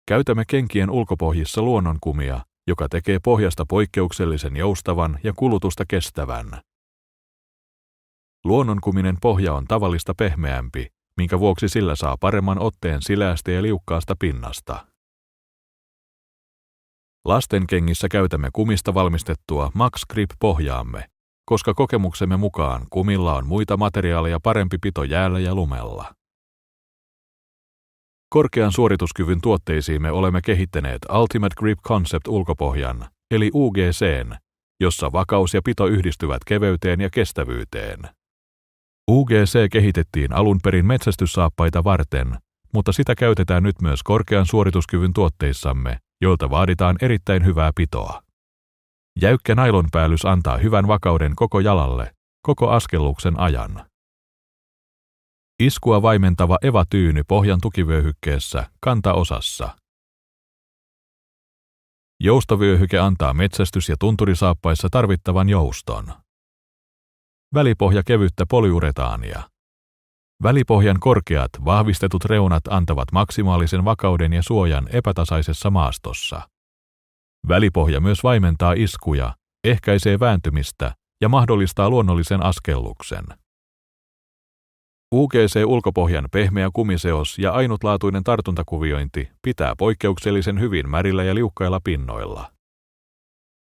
Käytämme kenkien ulkopohjissa luonnonkumia, joka tekee pohjasta poikkeuksellisen joustavan ja kulutusta kestävän. Luonnonkuminen pohja on tavallista pehmeämpi, minkä vuoksi sillä saa paremman otteen sileästä ja liukkaasta pinnasta. Lastenkengissä käytämme kumista valmistettua Max Grip-pohjaamme, koska kokemuksemme mukaan kumilla on muita materiaaleja parempi pito jäällä ja lumella. Korkean suorituskyvyn tuotteisiimme olemme kehittäneet Ultimate Grip Concept-ulkopohjan, eli UGC:n, jossa vakaus ja pito yhdistyvät keveyteen ja kestävyyteen. UGC kehitettiin alun perin metsästyssaappaita varten, mutta sitä käytetään nyt myös korkean suorituskyvyn tuotteissamme, joilta vaaditaan erittäin hyvää pitoa. Jäykkä nailonpäällys antaa hyvän vakauden koko jalalle, koko askelluksen ajan. Iskua vaimentava EVA-tyyny pohjan tukivyöhykkeessä kantaosassa. Joustovyöhyke antaa metsästys- ja tunturisaappaissa tarvittavan jouston. Välipohja kevyttä polyuretaania. Välipohjan korkeat, vahvistetut reunat antavat maksimaalisen vakauden ja suojan epätasaisessa maastossa. Välipohja myös vaimentaa iskuja, ehkäisee vääntymistä ja mahdollistaa luonnollisen askelluksen. UGC-ulkopohjan pehmeä kumiseos ja ainutlaatuinen tartuntakuviointi pitää poikkeuksellisen hyvin märillä ja liukkailla pinnoilla.